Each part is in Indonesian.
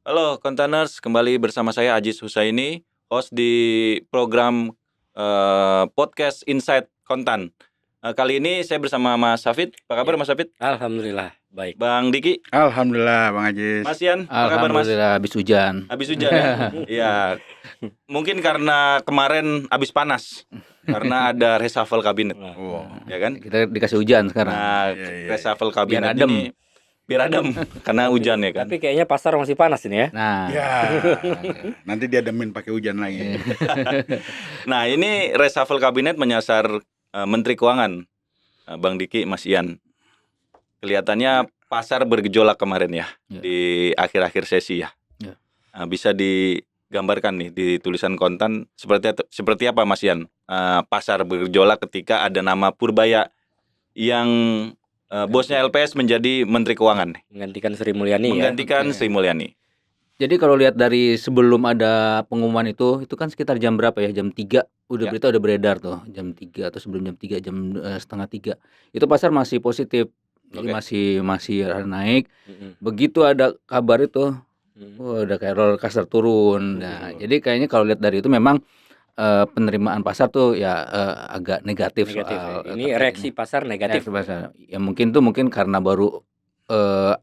Halo Kontaners, kembali bersama saya Aziz Husaini, host di program podcast Insight Kontan. Kali ini saya bersama Mas Safid. Apa kabar Mas Safid? Alhamdulillah, baik. Bang Diki, Alhamdulillah Bang Ajis. Mas Yan, apa kabar Mas? Alhamdulillah habis hujan. Habis hujan ya? Iya. Mungkin karena kemarin habis panas. Karena ada reshuffle kabinet. Oh. Ya kan? Kita dikasih hujan sekarang. Nah, Iya. reshuffle kabinet adem. ini biar adem karena hujan ya kan. Tapi kayaknya pasar masih panas ini ya. Nah, Ya, nanti dia demin pakai hujan lagi. Nah, ini reshuffle kabinet menyasar Menteri Keuangan, Bang Diki, Mas Ian. Kelihatannya pasar bergejolak kemarin ya, Ya. di akhir-akhir sesi ya. Ya. Bisa digambarkan nih di tulisan Kontan seperti apa Mas Ian? Pasar bergejolak ketika ada nama Purbaya yang bosnya LPS menjadi Menteri Keuangan nih. Menggantikan Sri Mulyani Menggantikan Sri Mulyani. jadi kalau lihat dari sebelum ada pengumuman itu kan sekitar jam berapa ya? Jam 3 udah Ya. berita udah beredar tuh, jam 3 atau sebelum jam 3, setengah 3. Itu pasar masih positif. Jadi Oke. masih naik. ya. Begitu ada kabar itu, udah kayak roller coaster turun. Nah, jadi kayaknya kalau lihat dari itu memang penerimaan pasar tuh ya agak negatif Negatif. soal Ini terkait reaksi pasar negatif. pasar. Ya mungkin karena baru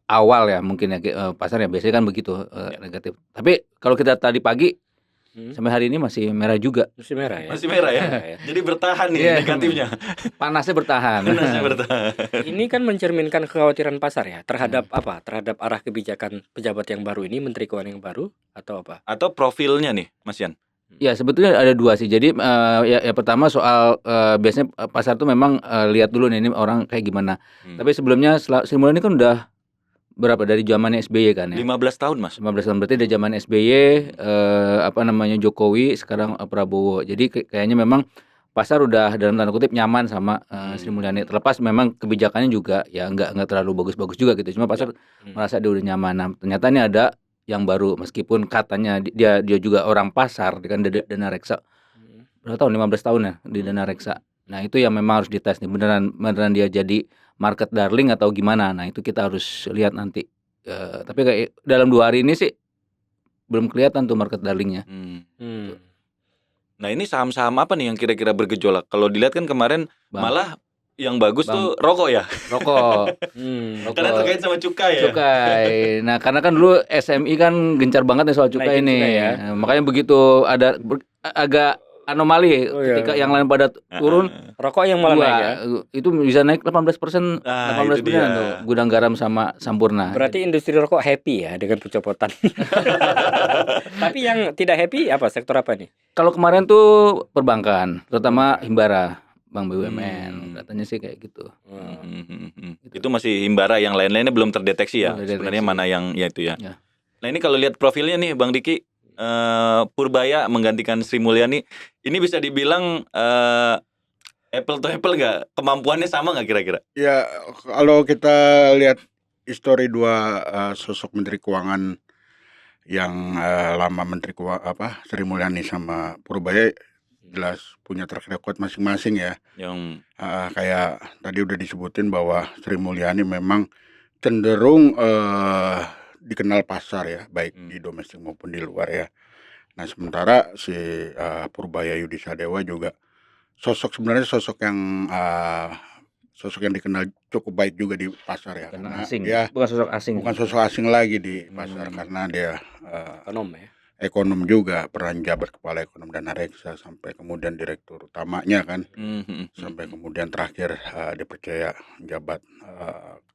awal ya mungkin ya pasar ya biasanya kan begitu negatif. Tapi kalau kita tadi pagi sampai hari ini masih merah juga. Masih merah ya. Masih merah ya. Jadi bertahan nih Iya. negatifnya. Panasnya bertahan. Panasnya bertahan. Ini kan mencerminkan kekhawatiran pasar ya terhadap apa? Terhadap arah kebijakan pejabat yang baru ini, Menteri Keuangan yang baru atau apa? Atau profilnya nih, Mas Yan. Ya sebetulnya ada dua sih. Jadi ya pertama soal biasanya pasar tuh memang lihat dulu nih ini orang kayak gimana. Tapi sebelumnya Sri Mulyani kan udah berapa dari zaman SBY kan ya? 15 tahun, Mas. 15 tahun berarti dari zaman SBY Jokowi sekarang Prabowo. Jadi kayaknya memang pasar udah dalam tanda kutip nyaman sama Sri Mulyani. Terlepas memang kebijakannya juga ya nggak terlalu bagus-bagus juga gitu. Cuma pasar merasa dia udah nyaman. Nah, ternyata ini ada yang baru meskipun katanya dia juga orang pasar kan Dana Reksa. Berapa tahun? 15 tahun ya di Dana Reksa. Nah, itu yang memang harus dites nih beneran dia jadi market darling atau gimana. Nah, itu kita harus lihat nanti. Tapi kayak dalam 2 hari ini sih belum kelihatan tuh market darlingnya. Nah, ini saham-saham apa nih yang kira-kira bergejolak? Kalau dilihat kan kemarin malah yang bagus tuh rokok ya. Rokok. Karena terkait sama cukai ya. Cukai. Nah, karena kan dulu SMI kan gencar banget nih soal cukai Naikin nih. cukai ya. Nah, makanya begitu ada agak anomali ketika yang lain pada turun, Rokok yang malah naik ya. itu bisa naik 18%, Nah, 18% itu dia. tuh Gudang Garam sama Sampurna. Berarti industri rokok happy ya dengan pencopotan. Tapi yang tidak happy apa? Sektor apa nih? Kalau kemarin tuh perbankan, terutama Himbara, Bank BUMN, katanya sih kayak gitu. Itu masih Himbara, yang lain-lainnya belum terdeteksi ya. Belum terdeteksi. Sebenarnya mana yang ya itu ya. Ya. Nah, ini kalau lihat profilnya nih Bang Diki, Purbaya menggantikan Sri Mulyani, ini bisa dibilang apple to apple nggak? Kemampuannya sama nggak kira-kira? Ya, kalau kita lihat histori dua sosok Menteri Keuangan yang lama Menteri Keuangan Sri Mulyani sama Purbaya jelas punya track record masing-masing ya. Yang Kayak tadi udah disebutin bahwa Sri Mulyani memang cenderung dikenal pasar ya, baik di domestik maupun di luar ya. Nah, sementara si Purbaya Yudi Sadewa juga sebenarnya sosok yang dikenal cukup baik juga di pasar ya. Karena asing, dia bukan sosok asing. bukan sosok asing lagi di pasar karena dia Ekonom ya. ekonom juga, pernah jabat kepala ekonom Dana Reksa sampai kemudian direktur utamanya kan, sampai kemudian terakhir dipercaya jabat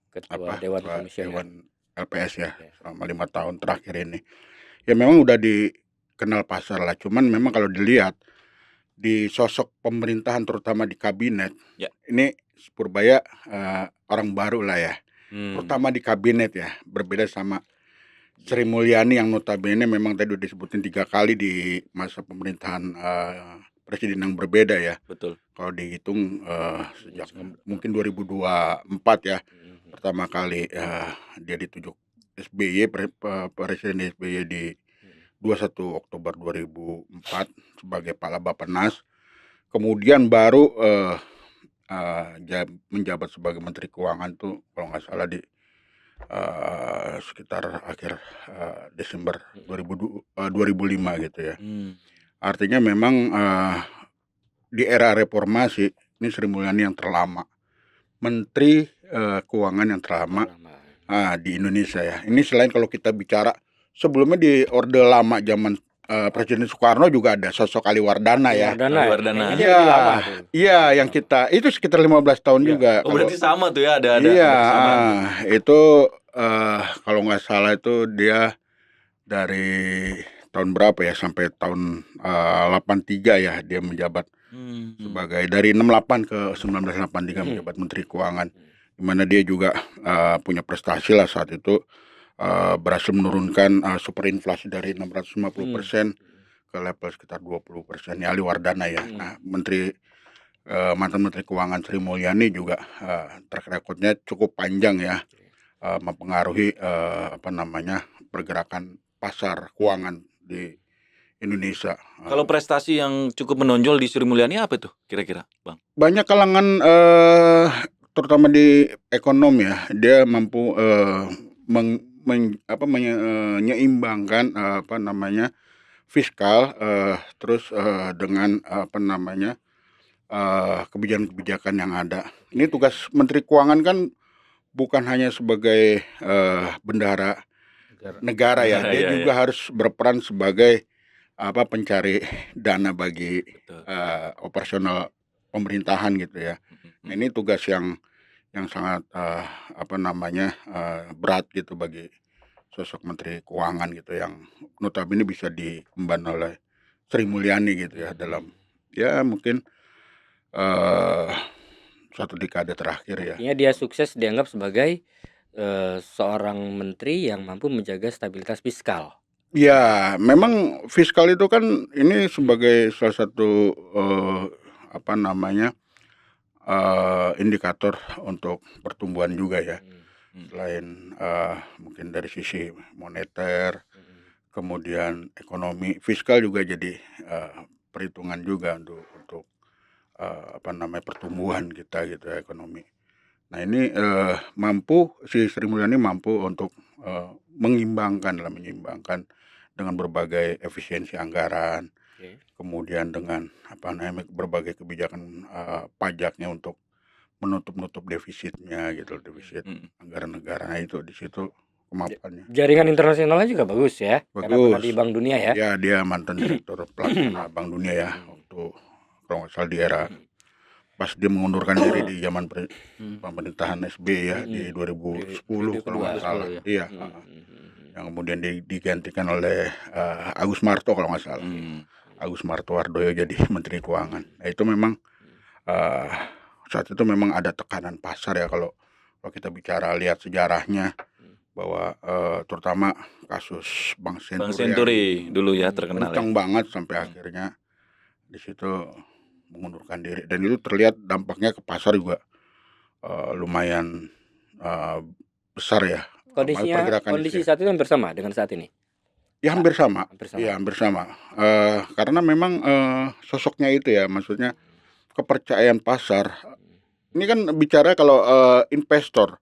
Ketua Dewan Komisioner. Dewan LPS ya selama 5 tahun terakhir ini. Ya memang udah dikenal pasar lah. Cuman memang kalau dilihat di sosok pemerintahan terutama di kabinet, ini Purbaya orang baru lah ya. Terutama di kabinet ya, berbeda sama Sri Mulyani yang notabene memang tadi udah disebutin 3 kali di masa pemerintahan presiden yang berbeda ya. betul. Kalau dihitung sejak mungkin 2024 ya, pertama kali dia ditunjuk SBY, Presiden SBY di 21 Oktober 2004 sebagai Kepala Bappenas. Kemudian baru menjabat sebagai Menteri Keuangan tuh kalau nggak salah di sekitar akhir Desember 2005 gitu ya. Artinya memang di era reformasi ini Sri Mulyani yang terlama, Menteri Keuangan yang terlama di Indonesia ya. Ini selain kalau kita bicara sebelumnya di Orde Lama zaman Presiden Soekarno juga ada sosok Ali Wardana ya. Ali Wardana. Kayaknya dia lebih lama tuh. Iya, yang kita itu sekitar 15 tahun Iya. juga. Oh, berarti sama tuh ya, ada Iya, kesamaan. itu kalau nggak salah itu dia dari tahun berapa ya sampai tahun 83 ya dia menjabat sebagai dari 68 ke 1983 menjabat Menteri Keuangan, di mana dia juga punya prestasi lah saat itu, berhasil menurunkan superinflasi dari 650% ke level sekitar 20%. Ali Wardana ya. Nah, mantan Menteri Keuangan Sri Mulyani juga track recordnya cukup panjang ya, mempengaruhi pergerakan pasar keuangan di Indonesia. Kalau prestasi yang cukup menonjol di Sri Mulyani apa tuh kira-kira, Bang? Banyak kalangan terutama di ekonomi ya, dia mampu menyeimbangkan fiskal terus dengan kebijakan-kebijakan yang ada. Ini tugas Menteri Keuangan kan bukan hanya sebagai bendahara negara ya, dia juga harus berperan sebagai pencari dana bagi operasional pemerintahan gitu ya. Nah, ini tugas yang sangat berat gitu bagi sosok Menteri Keuangan gitu, yang notabene bisa diemban oleh Sri Mulyani gitu ya, dalam ya mungkin satu dekade terakhir ya. Artinya dia sukses dianggap sebagai seorang menteri yang mampu menjaga stabilitas fiskal. Ya, memang fiskal itu kan ini sebagai salah satu indikator untuk pertumbuhan juga ya. Selain mungkin dari sisi moneter, kemudian ekonomi, fiskal juga jadi perhitungan juga untuk pertumbuhan kita gitu ya, ekonomi. Nah, ini Sri Mulyani mampu untuk menyeimbangkan dengan berbagai efisiensi anggaran, kemudian dengan berbagai kebijakan pajaknya untuk menutup defisitnya gitu, defisit anggaran negara. Nah, itu di situ kemampuannya. Jaringan internasionalnya juga bagus ya, karena pernah Bagus. di Bank Dunia ya. Ya, dia mantan direktur pelaksana Bank Dunia ya, waktu kalau nggak salah di era pas dia mengundurkan diri di zaman pemerintahan SBY ya, di 2010 kalau nggak salah. Iya. Yang kemudian digantikan oleh Agus Marto kalau nggak salah. Agus Martowardoyo jadi Menteri Keuangan. Nah, itu memang saat itu memang ada tekanan pasar ya, kalau kita bicara lihat sejarahnya, bahwa terutama kasus Bank Senturi dulu ya terkenal. Kencang banget sampai akhirnya di situ mengundurkan diri, dan itu terlihat dampaknya ke pasar juga lumayan besar ya. Kondisi saat itu hampir sama dengan saat ini. Ya, hampir sama. Ya, hampir sama. Karena memang sosoknya itu ya, maksudnya kepercayaan pasar. Ini kan bicara kalau investor,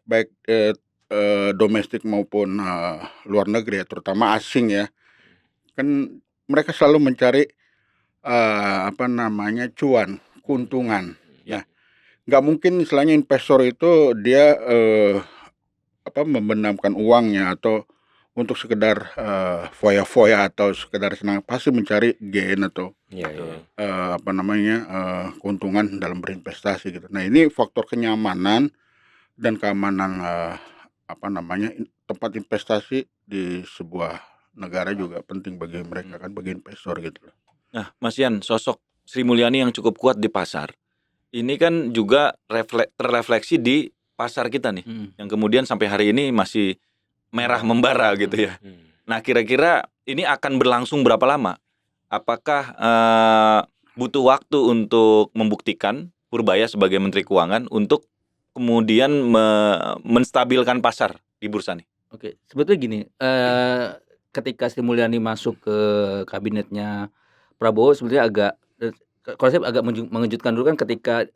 baik domestik maupun luar negeri ya, terutama asing ya, kan mereka selalu mencari cuan, keuntungan. Nah, nggak mungkin istilahnya investor itu dia membenamkan uangnya atau untuk sekedar foya-foya atau sekedar senang, pasti mencari gain atau keuntungan dalam berinvestasi gitu. Nah, ini faktor kenyamanan dan keamanan tempat investasi di sebuah negara juga penting bagi mereka kan, bagi investor gitu. Nah, Mas Yan, sosok Sri Mulyani yang cukup kuat di pasar, ini kan juga terrefleksi di pasar kita nih, yang kemudian sampai hari ini masih merah membara gitu ya. Nah, kira-kira ini akan berlangsung berapa lama? Apakah butuh waktu untuk membuktikan Purbaya sebagai Menteri Keuangan untuk kemudian menstabilkan pasar di bursa nih? Oke, sebetulnya gini, ketika Sri Mulyani masuk ke kabinetnya Prabowo, sebetulnya kalau saya agak mengejutkan dulu kan ketika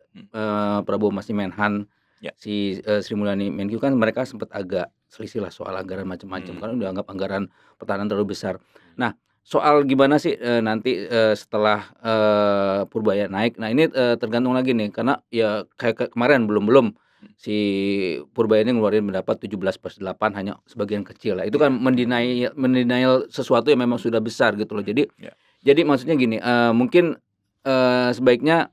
Prabowo masih Menhan, Ya. si Sri Mulyani Menkyu kan mereka sempat agak selisih lah soal anggaran macam-macam karena udah anggap anggaran pertahanan terlalu besar. Nah, soal gimana sih nanti setelah Purbaya naik. Nah, ini tergantung lagi nih karena ya kayak kemarin belum si Purbaya ini ngeluarin pendapat 17/8 hanya sebagian kecil lah. Itu kan mendenial sesuatu yang memang sudah besar gitu loh. Jadi Ya. jadi maksudnya gini, mungkin sebaiknya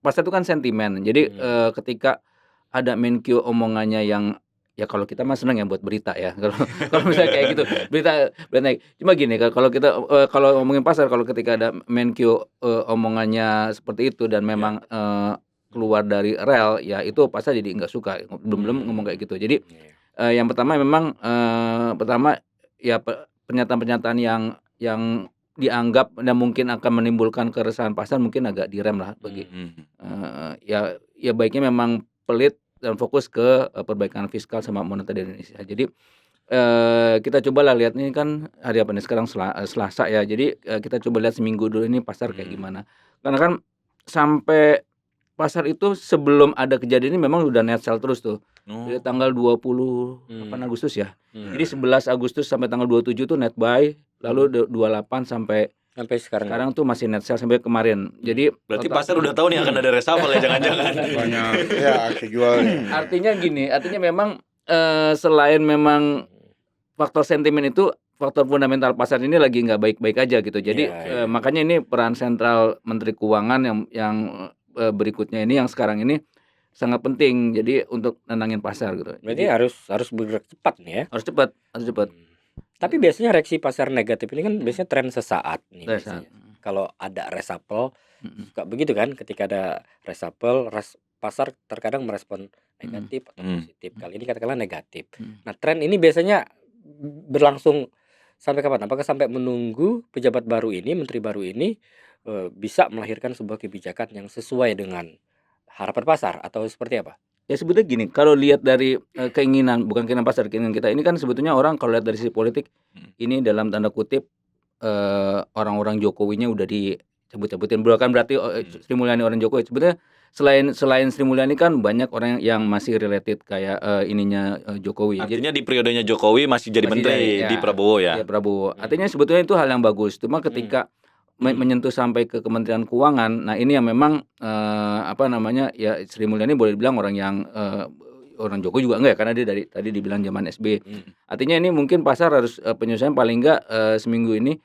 pasar itu kan sentimen. Jadi ketika ada Menkyu omongannya yang ya kalau kita mah senang ya buat berita ya. Kalau misalnya kayak gitu, berita naik. Cuma gini kalau kita kalau ngomongin pasar kalau ketika ada Menkyu omongannya seperti itu dan memang keluar dari rel ya itu pasar jadi nggak suka. Belum ngomong kayak gitu. Jadi yang pertama memang pertama ya pernyataan-pernyataan yang dianggap dan mungkin akan menimbulkan keresahan pasar mungkin agak direm lah bagi ya baiknya memang pelit dan fokus ke perbaikan fiskal sama moneter di Indonesia. Jadi kita cobalah lihat ini kan hari apa nih sekarang Selasa ya. Jadi kita coba lihat seminggu dulu ini pasar kayak gimana. Karena kan sampai pasar itu sebelum ada kejadian ini memang udah net sell terus tuh. Dari tanggal 28 Agustus ya. Jadi 11 Agustus sampai tanggal 27 tuh net buy, lalu 28 sampai sekarang tuh masih net sell sampai kemarin. Jadi Berarti pasar udah tahu nih akan ada reshuffle ya jangan-jangan. Banyak ya aksi jual nih. Artinya memang selain memang faktor sentimen itu faktor fundamental pasar ini lagi nggak baik-baik aja gitu. Jadi makanya ini peran sentral Menteri Keuangan yang berikutnya ini yang sekarang ini sangat penting. Jadi untuk nenangin pasar gitu. Berarti harus bergerak cepat nih ya. Harus cepat. Tapi biasanya reaksi pasar negatif ini kan biasanya tren sesaat nih. Biasanya. Kalau ada reshuffle, suka begitu kan? Ketika ada reshuffle, pasar terkadang merespon negatif atau positif. Kali ini katakanlah negatif. Nah, tren ini biasanya berlangsung sampai kapan? Apakah sampai menunggu pejabat baru ini, menteri baru ini bisa melahirkan sebuah kebijakan yang sesuai dengan harapan pasar atau seperti apa? Ya sebetulnya gini, kalau lihat dari keinginan, bukan keinginan pasar, keinginan kita ini kan sebetulnya orang kalau lihat dari sisi politik ini dalam tanda kutip orang-orang Jokowinya udah dicabut-cabutin. Bukan berarti Sri Mulyani orang Jokowi. Sebetulnya selain Sri Mulyani kan banyak orang yang masih related kayak ininya Jokowi. Artinya di periodenya Jokowi masih jadi menteri di Prabowo ya. Iya, Prabowo. Artinya sebetulnya itu hal yang bagus. Cuma ketika menyentuh sampai ke Kementerian Keuangan, nah ini yang memang ya Sri Mulyani boleh dibilang orang yang orang Jokowi juga enggak ya, karena dia dari tadi dibilang zaman SBY. Artinya ini mungkin pasar harus penyesuaian paling enggak seminggu ini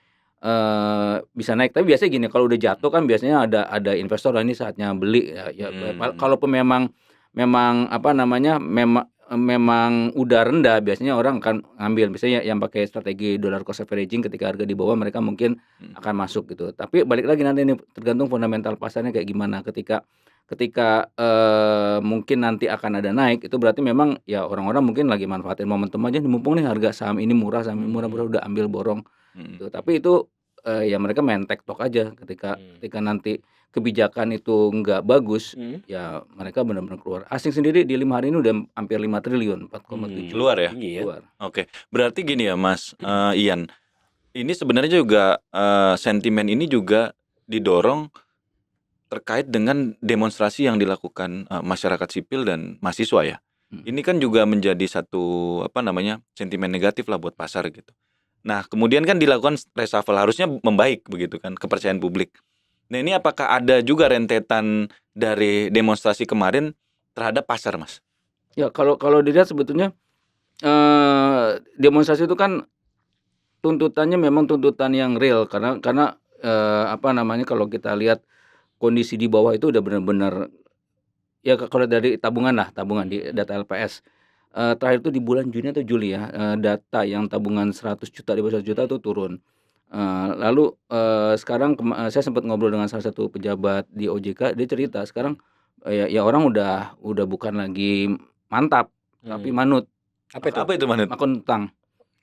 bisa naik. Tapi biasanya gini, kalau udah jatuh kan biasanya ada investor ini saatnya beli ya. Kalaupun memang memang udah rendah, biasanya orang akan ngambil. Misalnya yang pakai strategi dollar cost averaging, ketika harga di bawah mereka mungkin akan masuk gitu. Tapi balik lagi nanti ini tergantung fundamental pasarnya kayak gimana. Ketika mungkin nanti akan ada naik, itu berarti memang ya orang-orang mungkin lagi manfaatin momentum aja, mumpung nih harga saham ini murah udah ambil borong gitu. Tapi itu ya mereka main tektok aja ketika nanti kebijakan itu nggak bagus, ya mereka benar-benar keluar. Asing sendiri di 5 hari ini udah hampir 5 triliun, 4,7. Keluar ya? Keluar. Oke. Berarti gini ya Mas Ian. Ini sebenarnya juga sentimen ini juga didorong terkait dengan demonstrasi yang dilakukan masyarakat sipil dan mahasiswa ya. Ini kan juga menjadi satu sentimen negatif lah buat pasar gitu. Nah, kemudian kan dilakukan reshuffle, harusnya membaik begitu kan kepercayaan publik. Nah, ini apakah ada juga rentetan dari demonstrasi kemarin terhadap pasar, Mas? Ya, kalau dilihat sebetulnya demonstrasi itu kan tuntutannya memang tuntutan yang real karena kalau kita lihat kondisi di bawah itu udah benar-benar ya, kalau dari tabungan di data LPS terakhir itu di bulan Juni atau Juli ya, data yang tabungan 100 juta di bawah 100 juta itu turun. Lalu sekarang saya sempat ngobrol dengan salah satu pejabat di OJK, dia cerita sekarang ya orang udah bukan lagi mantap tapi manut. Apa itu manut? Makon utang.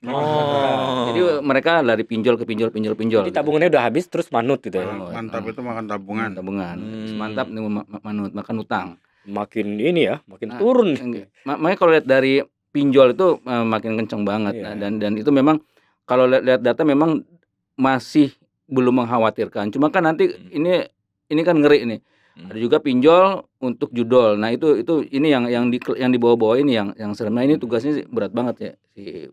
Oh. Jadi mereka lari pinjol ke pinjol. Jadi tabungannya udah habis terus manut gitu ya. Mantap itu makan tabungan. Mantap nih manut, makan utang. Makin ini ya, makin turun. Makanya kalau lihat dari pinjol itu makin kenceng banget. Dan itu memang kalau lihat data memang masih belum mengkhawatirkan. Cuma kan nanti ini kan ngeri nih. Ada juga pinjol untuk judol. Nah, itu ini yang di bawah-bawah ini yang sebenarnya ini tugasnya sih berat banget ya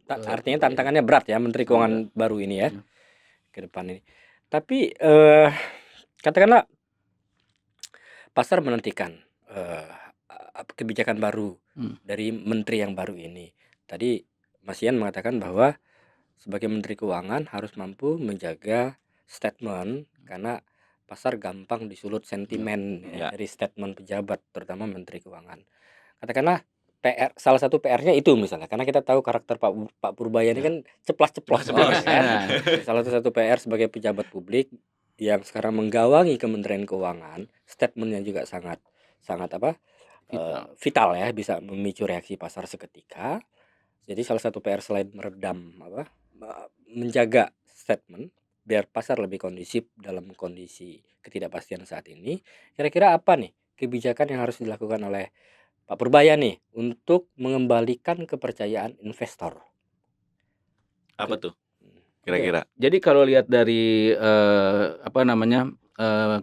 Artinya tantangannya berat ya Menteri Keuangan baru ini ya ke depan ini. Tapi katakanlah pasar menantikan kebijakan baru dari menteri yang baru ini. Tadi Mas Ian mengatakan bahwa sebagai Menteri Keuangan harus mampu menjaga statement karena pasar gampang disulut sentimen dari statement pejabat, terutama Menteri Keuangan. Katakanlah salah satu PR-nya itu misalnya, karena kita tahu karakter Pak Purbaya ini kan ceplas-ceplos. Kan? Salah satu PR sebagai pejabat publik yang sekarang menggawangi Kementerian Keuangan, statementnya juga sangat vital ya, bisa memicu reaksi pasar seketika. Jadi salah satu PR selain meredam menjaga statement biar pasar lebih kondusif dalam kondisi ketidakpastian saat ini, kira-kira apa nih kebijakan yang harus dilakukan oleh Pak Purbaya nih untuk mengembalikan kepercayaan investor? Apa tuh kira-kira? Jadi kalau lihat dari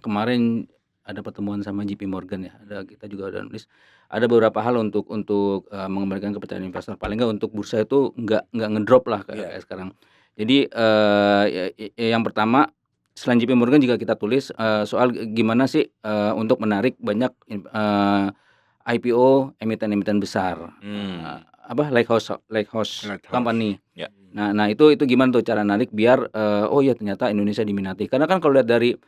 kemarin ada pertemuan sama JP Morgan ya, kita juga udah nulis ada beberapa hal untuk mengembalikan kepercayaan investor. Paling nggak untuk bursa itu nggak ngedrop lah kayak sekarang. Jadi yang pertama selain JP Morgan juga kita tulis soal gimana sih untuk menarik banyak IPO emiten-emiten besar, Lighthouse Company. Ya. Nah itu gimana tuh cara narik biar ternyata Indonesia diminati. Karena kan kalau lihat dari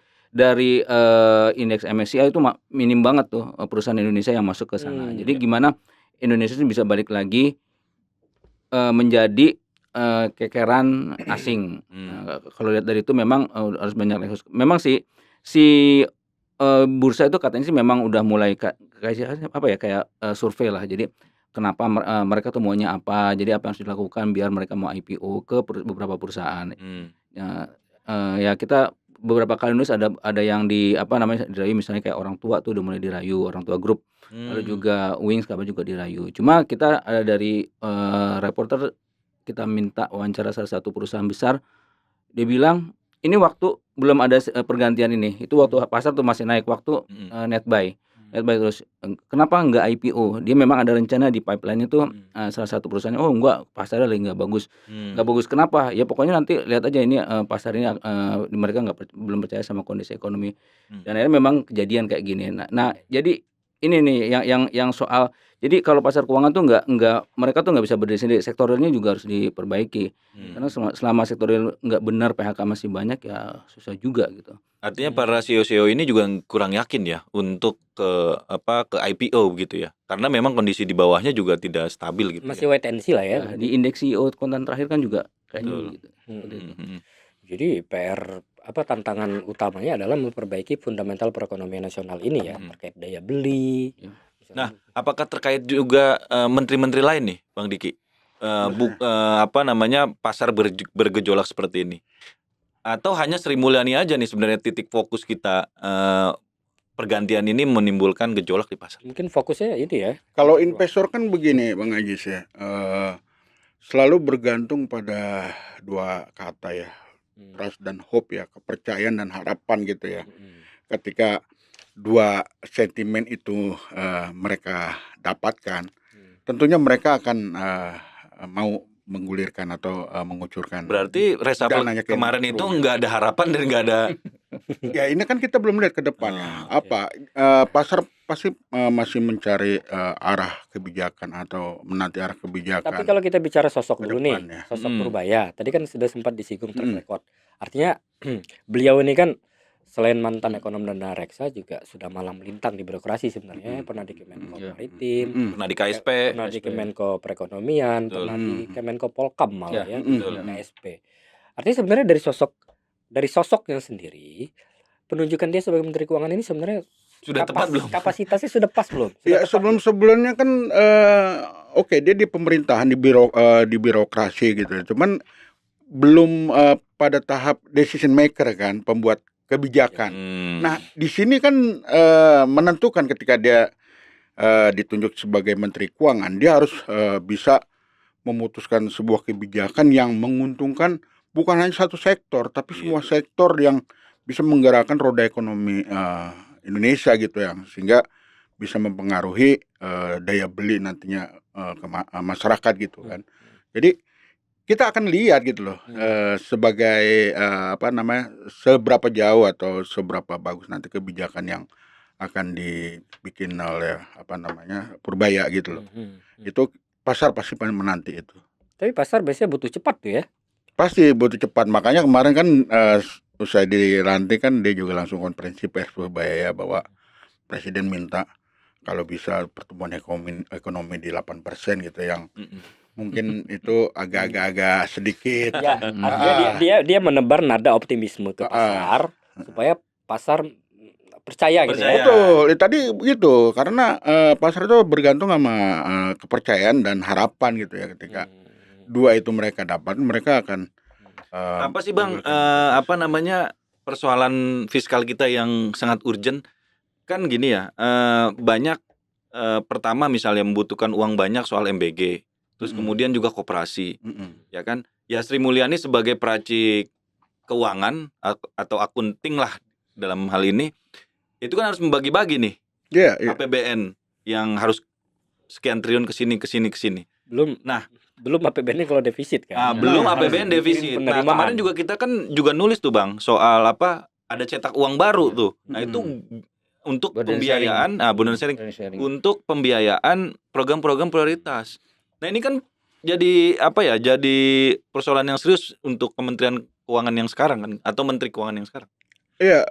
indeks MSCI itu minim banget tuh perusahaan Indonesia yang masuk ke sana. Jadi gimana Indonesia bisa balik lagi menjadi kekeran asing. Kalau lihat dari itu memang harus banyak. Memang si bursa itu katanya sih memang udah mulai kayak survei lah. Jadi kenapa mereka tuh maunya apa? Jadi apa yang harus dilakukan biar mereka mau IPO ke beberapa perusahaan. Ya kita beberapa kali nulis ada yang dirayu, misalnya kayak orang tua tuh udah mulai dirayu, orang tua grup. Lalu juga Wings juga dirayu. Cuma kita ada dari reporter, kita minta wawancara salah satu perusahaan besar, dia bilang ini waktu belum ada pergantian ini, itu waktu pasar tuh masih naik, waktu net buy terus. Kenapa nggak IPO? Dia memang ada rencana di pipeline itu salah satu perusahaannya, enggak, pasarnya lagi nggak bagus. Kenapa? Ya pokoknya nanti lihat aja ini pasar ini mereka belum percaya sama kondisi ekonomi. Dan akhirnya memang kejadian kayak gini. Nah jadi ini nih yang soal, jadi kalau pasar keuangan tuh mereka tuh nggak bisa berdiri sendiri, sektoralnya juga harus diperbaiki. Karena selama sektornya nggak benar, PHK masih banyak, ya susah juga gitu. Artinya para CEO ini juga kurang yakin ya untuk ke IPO gitu ya, karena memang kondisi di bawahnya juga tidak stabil gitu. Masih wait and see lah ya. Di indeks CEO konten terakhir kan juga kayaknya gitu. Jadi PR tantangan utamanya adalah memperbaiki fundamental perekonomian nasional ini ya, terkait daya beli. Nah, apakah terkait juga menteri-menteri lain nih, Bang Diki? Pasar bergejolak seperti ini? Atau hanya Sri Mulyani aja nih sebenarnya titik fokus kita pergantian ini menimbulkan gejolak di pasar? Mungkin fokusnya itu ya. Kalau investor kan begini Bang Ajis ya, selalu bergantung pada dua kata ya, trust dan hope ya, kepercayaan dan harapan gitu ya. Ketika dua sentimen itu mereka dapatkan, tentunya mereka akan mau menggulirkan atau mengucurkan. Berarti reshuffle kemarin itu nggak ada harapan dan nggak ada. Ya ini kan kita belum lihat ke depannya. Pasar pasti masih mencari arah kebijakan atau menanti arah kebijakan. Tapi kalau kita bicara sosok dulu nih, sosok Purbaya, tadi kan sudah sempat disinggung track record. Artinya beliau ini kan selain mantan ekonom dana reksa juga sudah malang melintang di birokrasi sebenarnya. Pernah di Kemenko Maritim, pernah di KSP, pernah di Kemenko Perekonomian, pernah di Kemenko Polkam malah ya, KSP. Artinya sebenarnya dari sosoknya sendiri, penunjukan dia sebagai Menteri Keuangan ini sebenarnya sudah tepat belum? Kapasitasnya sudah pas belum? Ya sebelumnya kan dia di pemerintahan, di birokrasi gitu. Cuman belum pada tahap decision maker kan, pembuat kebijakan. Nah di sini kan menentukan ketika dia ditunjuk sebagai Menteri Keuangan, dia harus bisa memutuskan sebuah kebijakan yang menguntungkan bukan hanya satu sektor, tapi semua sektor yang bisa menggerakkan roda ekonomi Indonesia gitu ya, sehingga bisa mempengaruhi daya beli nantinya masyarakat gitu kan. Jadi kita akan lihat gitu loh sebagai apa namanya, seberapa jauh atau seberapa bagus nanti kebijakan yang akan dibikin oleh apa namanya, Purbaya gitu loh. Itu pasar pasti menanti itu. Tapi pasar biasanya butuh cepat tuh ya. Pasti butuh cepat. Makanya kemarin kan usai dilantik kan dia juga langsung konferensi pers Purbaya ya, bahwa presiden minta kalau bisa pertumbuhan ekonomi di 8% gitu, yang mungkin itu agak sedikit. Ya, artinya dia menebar nada optimisme ke pasar supaya pasar percaya gitu ya. Betul, tadi begitu, karena pasar itu bergantung sama kepercayaan dan harapan gitu ya. Ketika dua itu mereka dapat, mereka akan Apa sih Bang apa namanya persoalan fiskal kita yang sangat urgent? Kan gini ya, banyak pertama misalnya membutuhkan uang banyak soal MBG, terus kemudian juga koperasi, ya kan? Ya Sri Mulyani sebagai peracik keuangan atau akunting lah dalam hal ini, itu kan harus membagi-bagi nih APBN yang harus sekian triliun ke sini. Belum APBN kalau defisit kan. Belum APBN defisit. Nah, kemarin juga kita kan juga nulis tuh Bang soal apa, ada cetak uang baru tuh. Nah, itu untuk pembiayaan bonus sharing untuk pembiayaan program-program prioritas. Nah, ini kan jadi apa ya? Jadi persoalan yang serius untuk Kementerian Keuangan yang sekarang kan, atau Menteri Keuangan yang sekarang. Iya,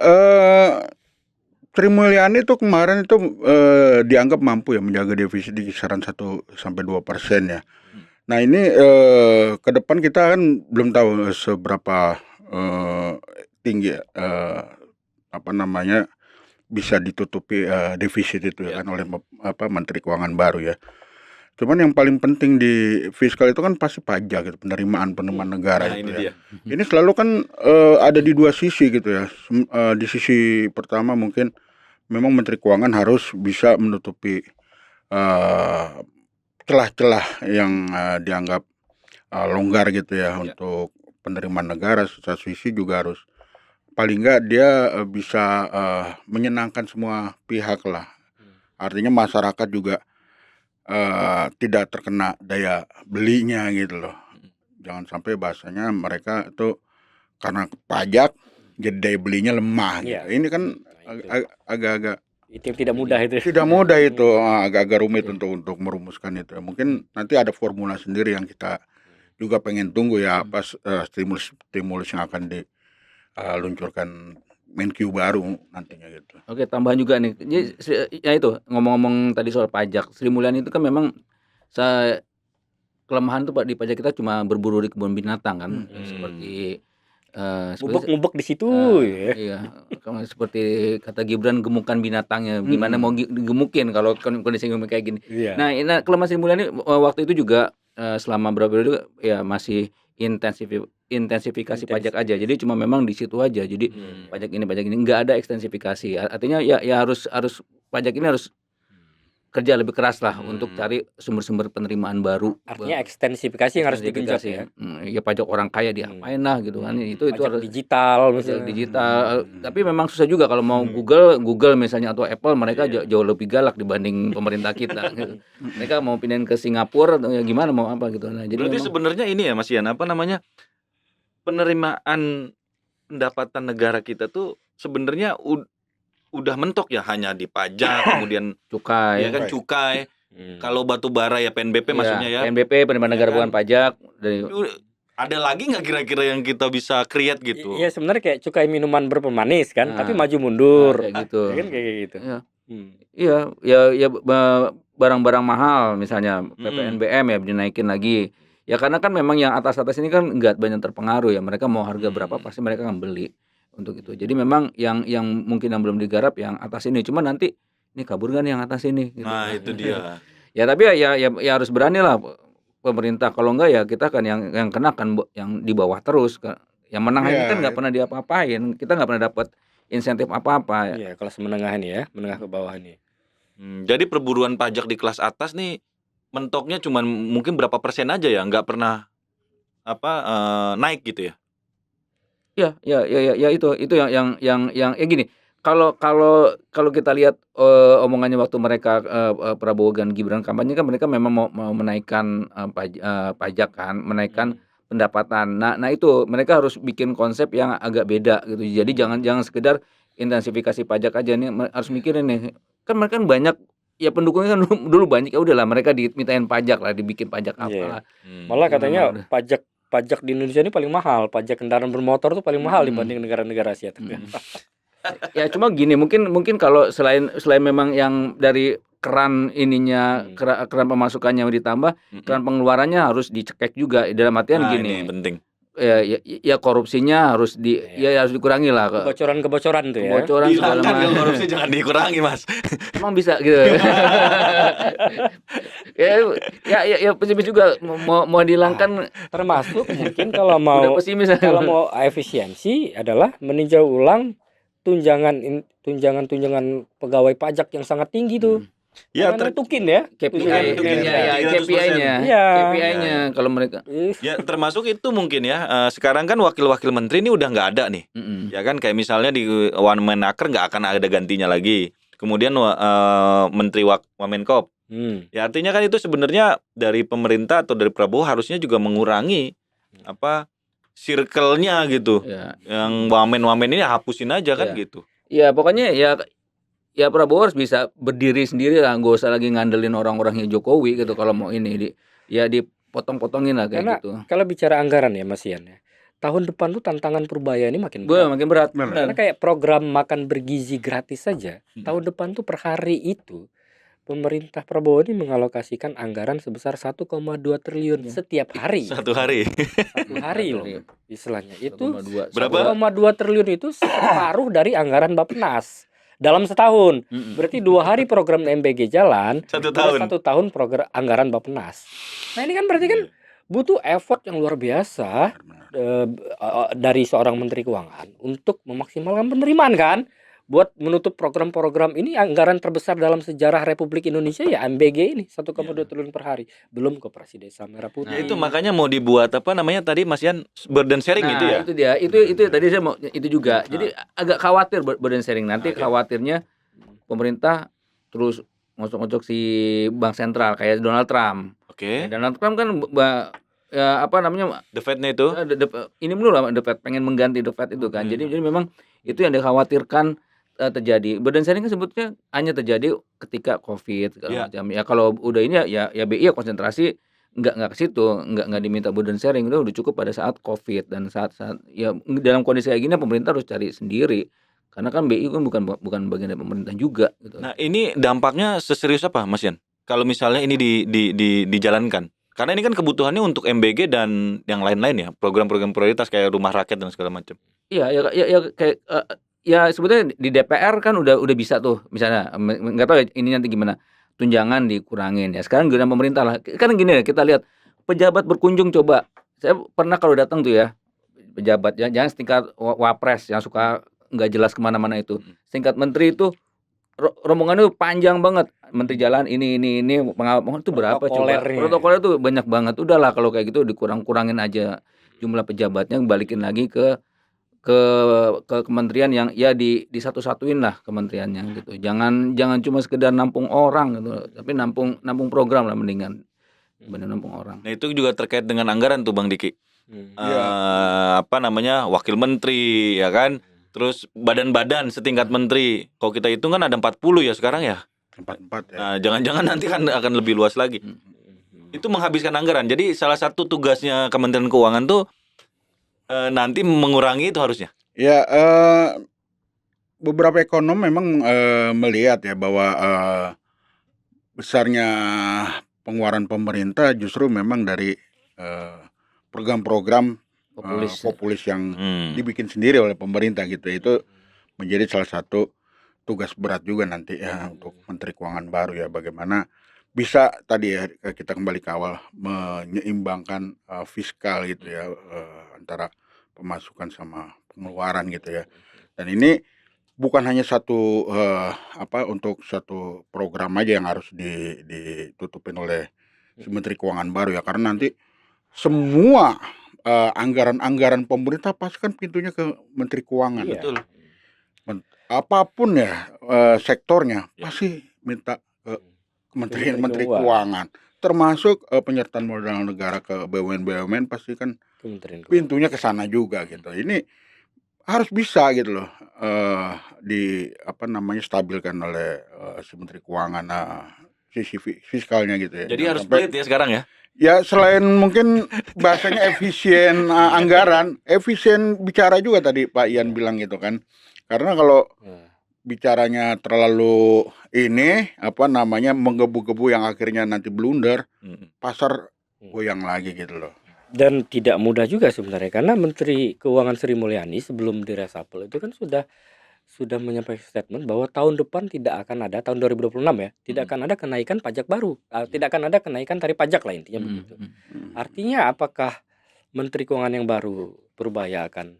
Sri Mulyani itu kemarin itu dianggap mampu ya menjaga defisit di kisaran 1-2% ya. Nah ini ke depan kita kan belum tahu seberapa tinggi apa namanya bisa ditutupi defisit itu ya kan oleh Menteri Keuangan baru ya. Cuman yang paling penting di fiskal itu kan pasti pajak gitu, penerimaan negara itu ya. Ini selalu kan ada di dua sisi gitu ya. Di sisi pertama mungkin memang Menteri Keuangan harus bisa menutupi celah-celah yang dianggap longgar gitu ya untuk penerimaan negara. Satu sisi juga harus paling nggak dia bisa menyenangkan semua pihak lah. Artinya masyarakat juga tidak terkena daya belinya gitu loh. Jangan sampai bahasanya mereka itu karena pajak jadi daya belinya lemah gitu. Ini kan agak-agak itu yang tidak mudah itu. Tidak mudah itu, agak-agak rumit untuk merumuskan itu. Mungkin nanti ada formula sendiri yang kita juga pengen tunggu ya, apa stimulus yang akan diluncurkan Menkyu baru nantinya gitu. Oke, tambahan juga nih. Jadi, ya itu ngomong-ngomong tadi soal pajak, Sri Mulyani itu kan memang kelemahan tuh Pak di pajak kita cuma berburu di kebun binatang kan, seperti ngubek-ngubek di situ ya. Iya, seperti kata Gibran, gemukan binatangnya. Gimana mau digemukin kalau kondisi gemuk kayak gini. Nah, kelemahan Sri Mulyani waktu itu juga selama beberapa periode ya masih intensifikasi pajak aja. Jadi cuma memang di situ aja. Jadi pajak ini nggak ada ekstensifikasi. Artinya ya harus pajak ini harus kerja lebih keras lah untuk cari sumber-sumber penerimaan baru. Artinya ekstensifikasi yang harus digenjot ya. Ya pajak orang kaya diapain lah gitu kan. Itu harus digital digital. Tapi memang susah juga kalau mau Google misalnya atau Apple, mereka jauh lebih galak dibanding pemerintah kita gitu. Mereka mau pindahin ke Singapura atau ya gimana mau apa gitu. Nah, jadi berarti sebenarnya ini ya Mas Ian, apa namanya, penerimaan pendapatan negara kita tuh sebenarnya udah mentok ya, hanya di pajak, kemudian cukai. Ya kan cukai. Kalau batu bara ya PNBP maksudnya ya. PNBP, penerimaan negara bukan pajak. Ada lagi nggak kira-kira yang kita bisa create gitu? Iya sebenarnya kayak cukai minuman berpemanis kan, tapi maju mundur. Kayak gitu. Ya kan kayak gitu. Iya, ya barang-barang mahal misalnya PPNBM ya dinaikin lagi. Ya karena kan memang yang atas-atas ini kan nggak banyak terpengaruh ya. Mereka mau harga berapa pasti mereka akan beli. Untuk itu. Jadi memang yang mungkin yang belum digarap yang atas ini, cuma nanti ini kabur kan yang atas ini gitu. Nah, itu dia. Ya tapi ya harus berani lah pemerintah. Kalau enggak ya kita kan yang kena kan yang di bawah terus. Yang menang ini kan nggak pernah diapa-apain. Kita nggak pernah dapat insentif apa-apa. Iya, kelas menengah ini ya, menengah ke bawah ini. Jadi perburuan pajak di kelas atas nih mentoknya cuma mungkin berapa persen aja ya, nggak pernah naik gitu ya. Ya itu yang gini. kalau kita lihat omongannya waktu mereka Prabowo dan Gibran kampanye kan mereka memang mau menaikkan pajak kan, menaikkan pendapatan. Nah itu mereka harus bikin konsep yang agak beda gitu. Jadi jangan sekedar intensifikasi pajak aja nih, harus mikirin nih. Kan mereka kan banyak ya pendukungnya kan dulu banyak, ya udahlah mereka dimintain pajak lah, dibikin pajak apalah. Malah katanya Memang pajak di Indonesia ini paling mahal. Pajak kendaraan bermotor tuh paling mahal dibanding negara-negara Asia Tenggara. Ya cuma gini, mungkin kalau selain memang yang dari keran ininya keran pemasukannya ditambah, keran pengeluarannya harus dicekek juga. Dalam artian Nah, gini, ini penting. ya korupsinya harus harus dikurangi lah. Kebocoran tuh ya. Kebocoran segala Hilangkan macam. korupsi, jangan dikurangi, Mas. Emang bisa gitu. ya pesimis juga mau dihilangkan. Termasuk mungkin kalau Udah mau pesimis. efisiensi adalah meninjau ulang tunjangan pegawai pajak yang sangat tinggi tuh. Ya, Karena nentukin ya. KPI-nya. Iya. KPI-nya kalau mereka. ya termasuk itu mungkin ya. Sekarang kan wakil-wakil menteri ini udah nggak ada nih. Ya kan kayak misalnya di Wamenaker nggak akan ada gantinya lagi. Kemudian Menteri Wamenkop. Ya artinya kan itu sebenarnya dari pemerintah atau dari Prabowo harusnya juga mengurangi circle-nya gitu. Ya. Yang wamen ini hapusin aja kan gitu. Ya pokoknya ya Prabowo harus bisa berdiri sendiri lah, nggak usah lagi ngandelin orang-orangnya Jokowi gitu kalau mau ini dipotong-potongin lah kayak Karena gitu. kalau bicara anggaran ya Mas Ian ya. Tahun depan tuh tantangan Purbaya ini makin berat. Makin berat. Karena kayak program makan bergizi gratis saja. Tahun depan tuh per hari itu pemerintah Prabowo ini mengalokasikan anggaran sebesar 1,2 triliun setiap hari. Satu hari. Satu hari loh istilahnya. Itu 1,2. Berapa? 1,2 triliun itu separuh dari anggaran Bappenas dalam setahun. Berarti 2 hari program MBG jalan, 1 udah tahun. 1 tahun program anggaran Bappenas. Nah ini kan berarti kan butuh effort yang luar biasa dari seorang Menteri Keuangan untuk memaksimalkan penerimaan kan. Buat menutup program-program ini anggaran terbesar dalam sejarah Republik Indonesia ya MBG ini 1,2 triliun per hari. Belum Koperasi Desa Merah Putih. Ya itu makanya mau dibuat tadi Mas Ian burden sharing itu ya. Itu dia. Itu tadi saya mau itu juga. Jadi agak khawatir burden sharing nanti khawatirnya pemerintah terus ngocok-ngocok si bank sentral kayak Donald Trump. Oke. Donald Trump kan The Fed-nya itu. Ini dulu lah The Fed pengen mengganti The Fed itu kan. Jadi memang itu yang dikhawatirkan terjadi. Burden sharing kan sebetulnya hanya terjadi ketika COVID segala macam. Ya kalau udah ini ya BI ya konsentrasi nggak ke situ, nggak diminta burden sharing, itu udah cukup pada saat COVID dan saat ya dalam kondisi kayak gini pemerintah harus cari sendiri. Karena kan BI kan bukan bagian dari pemerintah juga gitu. Nah, ini dampaknya seserius apa, Mas Ian? Kalau misalnya ini dijalankan. Karena ini kan kebutuhannya untuk MBG dan yang lain-lain ya, program-program prioritas kayak rumah rakyat dan segala macam. Iya, ya kayak ya sebetulnya di DPR kan udah bisa tuh misalnya nggak tahu ya ini nanti gimana tunjangan dikurangin ya sekarang giliran pemerintah lah kan gini ya kita lihat pejabat berkunjung coba saya pernah kalau datang tuh ya pejabat ya jangan setingkat wapres yang suka nggak jelas kemana-mana itu setingkat menteri itu rombongannya panjang banget menteri jalan ini pengalaman itu berapa coba protokolnya tuh banyak banget udahlah kalau kayak gitu dikurangin aja jumlah pejabatnya balikin lagi ke kementerian yang ya disatu-satuin lah kementeriannya gitu. Jangan cuma sekedar nampung orang gitu, tapi nampung program lah mendingan nampung orang. Nah, itu juga terkait dengan anggaran tuh Bang Diki. Wakil menteri ya kan. Terus badan-badan setingkat menteri. Kalau kita hitung kan ada 40 ya sekarang ya. 44 ya. Nah, jangan-jangan nanti kan akan lebih luas lagi. Itu menghabiskan anggaran. Jadi salah satu tugasnya Kementerian Keuangan tuh nanti mengurangi itu harusnya. Ya, beberapa ekonom memang melihat ya bahwa besarnya pengeluaran pemerintah justru memang dari program-program populis yang dibikin sendiri oleh pemerintah gitu. Itu menjadi salah satu tugas berat juga nanti ya untuk Menteri Keuangan baru ya, bagaimana bisa tadi ya kita kembali ke awal menyeimbangkan fiskal gitu ya antara pemasukan sama pengeluaran gitu ya. Dan ini bukan hanya satu untuk satu program aja yang harus ditutupin oleh si Menteri Keuangan baru ya, karena nanti semua anggaran-anggaran pemerintah pasti kan pintunya ke Menteri Keuangan. Iya. Betul. apapun ya sektornya Ya. pasti minta ke Menteri Menteri Keuangan. Keuangan, termasuk penyertaan modal negara ke BUMN pasti kan Kementerian Keuangan. pintunya ke sana juga gitu. Ini harus bisa gitu loh di stabilkan oleh si Menteri Keuangan sisi fiskalnya gitu ya. Jadi Jangan harus sampai pelit ya sekarang ya. ya selain mungkin bahasanya efisien anggaran, efisien bicara juga tadi Pak Ian bilang gitu kan. Karena kalau Nah, bicaranya terlalu menggebu-gebu yang akhirnya nanti blunder, pasar goyang lagi gitu loh. dan tidak mudah juga sebenarnya karena Menteri Keuangan Sri Mulyani sebelum diresapel itu kan sudah menyampaikan statement bahwa tahun depan tidak akan ada, tahun 2026 ya, tidak akan ada kenaikan pajak baru, tidak akan ada kenaikan tarif pajak lah intinya begitu. Artinya apakah Menteri Keuangan yang baru Purbaya akan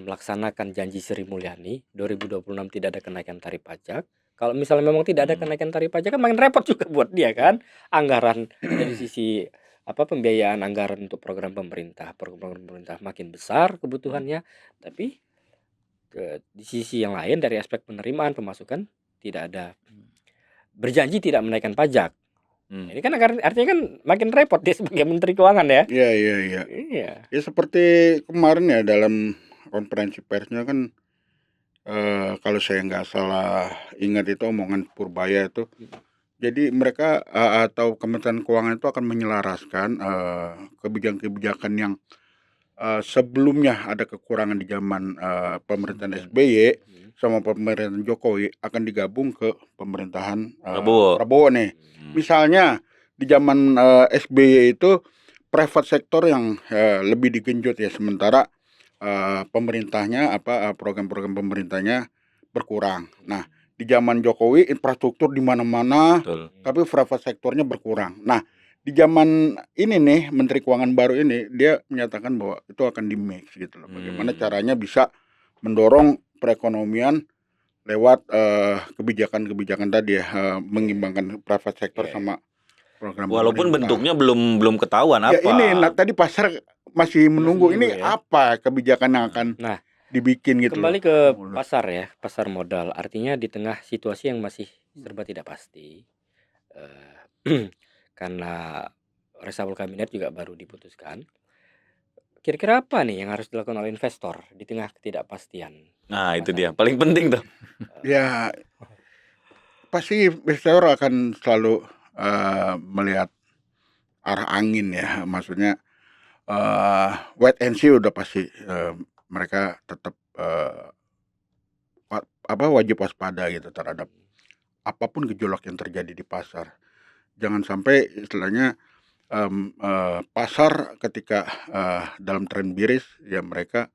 melaksanakan janji Sri Mulyani 2026 tidak ada kenaikan tarif pajak? Kalau misalnya memang tidak ada kenaikan tarif pajak kan makin repot juga buat dia kan. Anggaran dari sisi pembiayaan anggaran untuk program pemerintah makin besar kebutuhannya, tapi di sisi yang lain dari aspek penerimaan pemasukan tidak ada, berjanji tidak menaikkan pajak. Ini kan artinya kan makin repot dia sebagai Menteri Keuangan ya. Iya. Iya. Ya seperti kemarin ya dalam konferensi persnya kan kalau saya nggak salah ingat itu omongan Purbaya itu. Jadi mereka atau Kementerian Keuangan itu akan menyelaraskan kebijakan-kebijakan yang sebelumnya ada kekurangan di zaman pemerintahan SBY sama pemerintahan Jokowi akan digabung ke pemerintahan Prabowo nih. Misalnya di zaman SBY itu private sector yang lebih digenjot ya, sementara pemerintahnya program-program pemerintahnya berkurang. Nah, di zaman Jokowi infrastruktur di mana-mana, tapi private sektornya berkurang. Nah, di zaman ini nih Menteri Keuangan baru ini dia menyatakan bahwa itu akan di-mix gitu loh. Bagaimana caranya bisa mendorong perekonomian lewat kebijakan-kebijakan tadi ya, mengimbangkan private sector sama program Walaupun pemerintah. bentuknya belum ketahuan Ya apa. ini tadi pasar masih menunggu ini ya. apa kebijakan yang akan dibikin gitu Kembali loh. ke pasar ya, pasar modal. Artinya di tengah situasi yang masih serba tidak pasti, karena reshuffle kabinet juga baru diputuskan. Kira-kira apa nih yang harus dilakukan oleh investor di tengah ketidakpastian? Nah, itu dia paling penting tuh. Ya pasti investor akan selalu melihat arah angin ya, maksudnya wait and see udah pasti mereka tetap wajib waspada gitu terhadap apapun gejolak yang terjadi di pasar. Jangan sampai istilahnya pasar ketika dalam tren bearish ya mereka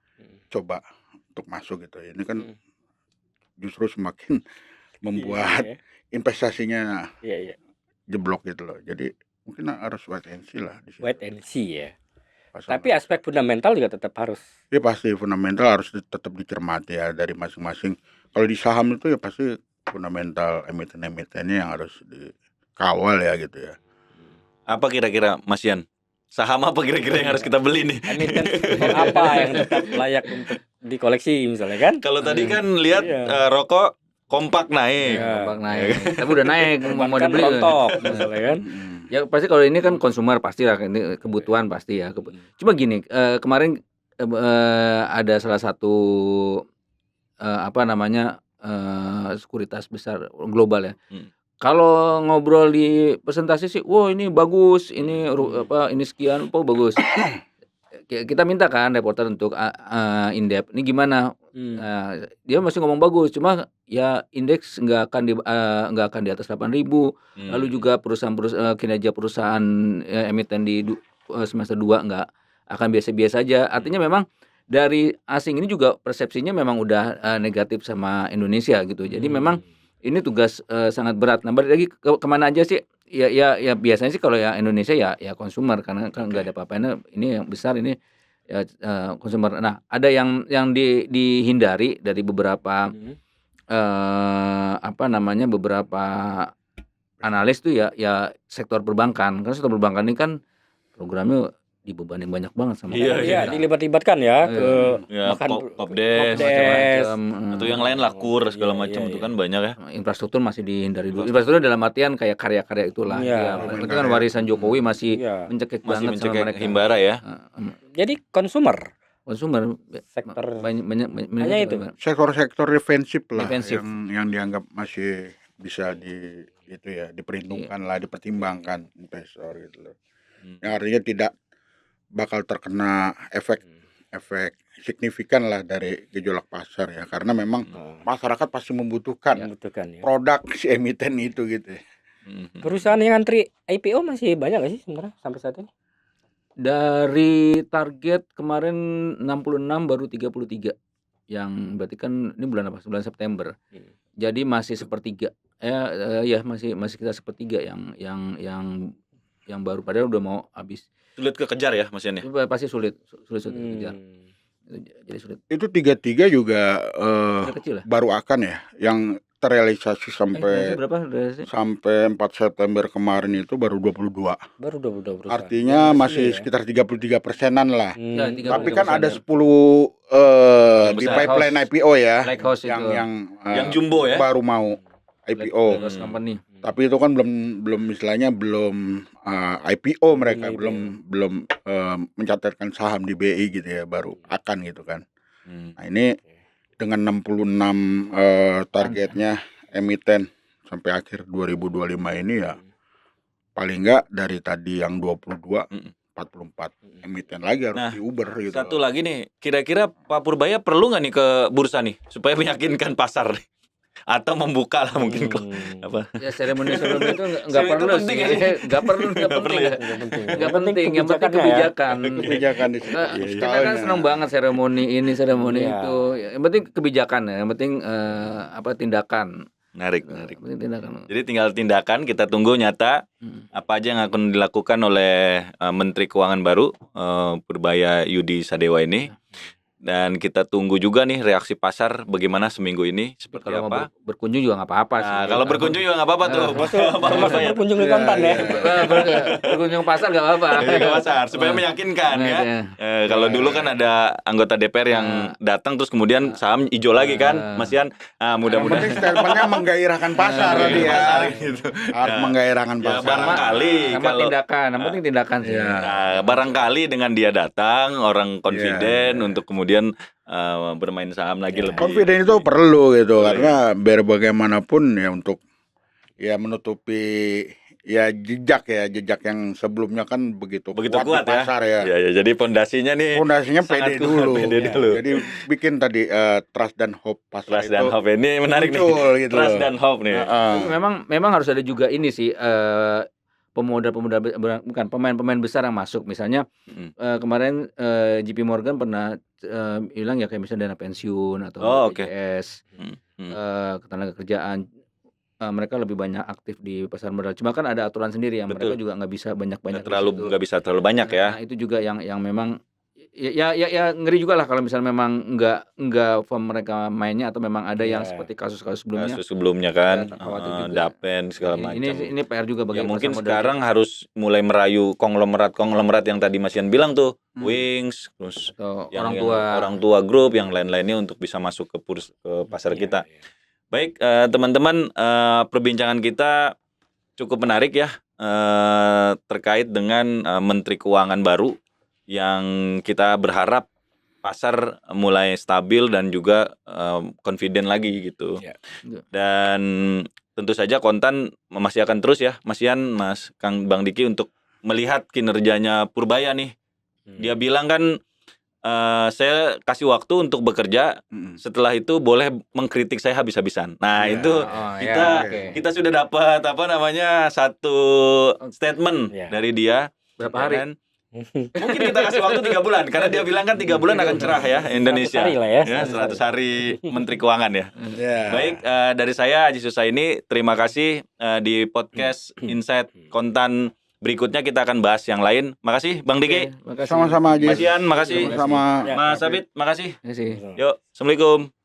coba untuk masuk gitu. Ini kan justru semakin membuat investasinya jeblok gitu loh. Jadi mungkin harus wait and see lah di situ. Wait and see ya. Pasar Tapi aspek fundamental juga tetap harus. Ya pasti fundamental harus tetap dicermati ya dari masing-masing. Kalau di saham itu ya pasti fundamental emiten-emitennya yang harus dikawal ya gitu ya. Apa kira-kira Mas Yan? Saham apa kira-kira yang harus kita beli nih? Emiten apa yang tetap layak untuk dikoleksi misalnya kan? Kalau tadi kan lihat rokok kompak naik. Kompak naik. Tapi udah naik mau Bahkan dibeli. rontok misalnya kan? Ya pasti kalau ini kan konsumer pasti lah, ini kebutuhan pasti ya. Cuma gini, kemarin ada salah satu sekuritas besar global ya. Kalau ngobrol di presentasi sih, wah ini bagus, ini ini sekian, bagus. Kita minta kan reporter untuk in-depth. Ini gimana? Dia masih ngomong bagus, cuma ya indeks nggak akan di atas 8.000. Lalu juga kinerja perusahaan emiten di semester 2 nggak akan biasa-biasa aja. Artinya memang dari asing ini juga persepsinya memang udah negatif sama Indonesia gitu. Jadi memang ini tugas sangat berat. Nah, balik lagi kemana aja sih? Ya biasanya sih kalau ya Indonesia ya konsumer karena kan nggak ada apa-apanya. Ini yang besar ini ya konsumer. Nah, ada yang dihindari dari beberapa beberapa analis tuh ya sektor perbankan. Karena sektor perbankan ini kan programnya dibebanin banyak banget sama Iya, Iya, dilibat-libatkan ya ke Ya, makan Popdes, macam-macam. atau yang lain lah kur segala Iya, macam iya, itu iya. kan banyak ya. Infrastruktur masih dihindari dulu. Infrastruktur dalam artian kayak karya-karya itulah. Iya. Ya, itu kan warisan Jokowi masih Iya. mencekik Masih banget sama mencekik mereka. himbara ya. Jadi konsumer Konsumer sektor banyak hanya itu. sektor-sektor defensif lah Defensif. yang dianggap masih bisa diperhitungkan lah, dipertimbangkan investor gitu loh. Yang artinya tidak bakal terkena efek signifikan lah dari gejolak pasar ya, karena memang masyarakat pasti membutuhkan ya. produk si emiten itu gitu ya. Perusahaan yang antri IPO masih banyak nggak sih sebenarnya sampai saat ini? Dari target kemarin 66 baru 33. Yang berarti kan ini bulan apa? Bulan September. Jadi masih sepertiga. Ya masih kita sepertiga yang baru, padahal udah mau habis. Sulit kekejar ya Mas Yan ya. Itu pasti sulit kejar. Jadi sulit. Itu 33 juga Kecil ya? baru akan ya yang terrealisasi Masih berapa realisasi? sampai 4 September kemarin itu baru 22. Baru 22 perusahaan. Artinya Ya, masih ya. sekitar 33%-an lah. Ya, 33%. Tapi kan ada 10 di besar. pipeline IPO ya, Lighthouse itu. Yang jumbo ya. baru mau IPO. Lighthouse Company. Tapi itu kan belum istilahnya belum IPO mereka, Belum belum mencatatkan saham di BI gitu ya, baru akan gitu kan. Nah, ini dengan 66 targetnya emiten sampai akhir 2025 ini ya paling enggak dari tadi yang 22 44 emiten lagi harus diuber gitu. Satu lagi nih, kira-kira Pak Purbaya perlu nggak nih ke bursa nih supaya meyakinkan pasar nih? Atau membuka lah mungkin kok apa? Ya seremoni itu nggak perlu penting sih. ya? Nggak perlu Nggak perlu ya? Nggak penting. Yang penting kebijakan. Kebijakan di situ. Kita kan senang banget seremoni ini, seremoni Iya. itu. Yang penting kebijakan ya. Yang penting tindakan. Menarik. Yang penting tindakan. Jadi tinggal tindakan, kita tunggu nyata apa aja yang akan dilakukan oleh Menteri Keuangan baru Purbaya Yudi Sadewa ini. Dan kita tunggu juga nih reaksi pasar bagaimana seminggu ini seperti Kalau mau apa. berkunjung juga nggak apa-apa sih. Nah, kalau berkunjung juga nggak apa-apa tuh. Termasuk berkunjung ke kontan ya. Berkunjung pasar nggak apa-apa. Ke pasar supaya meyakinkan ya. Kalau dulu kan ada anggota DPR yang datang terus kemudian saham hijau lagi kan, Mas Yan. Yang Mudah-mudahan penting statementnya menggairahkan pasar dia. gitu. Harus menggairahkan Ya, pasar. barangkali Sama kalau tindakan. Yang penting tindakan sih. nah, barangkali dengan dia datang orang confident untuk kemudian bermain saham lagi lebih. Confident itu perlu gitu, karena biar bagaimanapun ya untuk ya menutupi ya jejak yang sebelumnya kan begitu kuat di pasar ya. Ya, jadi fondasinya nih Fondasinya sangat pede kuat, dulu. pede dulu. Jadi bikin tadi trust dan hope pasar Trust itu dan hope ini menarik muncul nih. gitu Trust loh. dan hope nih. Tapi memang harus ada juga ini sih bukan pemain-pemain besar yang masuk. Misalnya kemarin JP Morgan pernah bilang ya kayak misalnya dana pensiun atau BPJS, ketenaga kerjaan, mereka lebih banyak aktif di pasar modal. Cuma kan ada aturan sendiri yang mereka juga nggak bisa banyak-banyak. Nggak bisa terlalu banyak ya. Nah, itu juga yang memang ya ngeri juga lah kalau misalnya memang nggak form mereka mainnya atau memang ada yang seperti kasus-kasus sebelumnya. Kasus sebelumnya kan, khawatir juga. Dapen segala macam. Ini PR juga bagi ya mungkin pasar modal. sekarang harus mulai merayu konglomerat yang tadi Mas Yan bilang tuh, Wings, terus Atau yang orang tua grup yang lain-lainnya untuk bisa masuk ke pasar kita. Baik, teman-teman, perbincangan kita cukup menarik ya terkait dengan Menteri Keuangan baru yang kita berharap pasar mulai stabil dan juga confident lagi gitu. Dan tentu saja Kontan masih akan terus ya, Mas Yan, Mas Kang Bang Diki untuk melihat kinerjanya Purbaya nih. Dia bilang kan saya kasih waktu untuk bekerja, setelah itu boleh mengkritik saya habis-habisan. Nah, itu kita sudah dapat satu statement dari dia. Berapa hari? Mungkin kita kasih waktu 3 bulan karena dia bilang kan 3 bulan akan cerah ya Indonesia. 100 hari lah ya. 100 hari Menteri Keuangan ya. Baik, dari saya Haji Susaini, terima kasih di podcast Insight Kontan berikutnya kita akan bahas yang lain. Makasih Bang Diki. Sama-sama Haji. Mas Yan, makasih. Sama-sama. Mas Sabit, makasih. Makasih. Yuk, Assalamualaikum.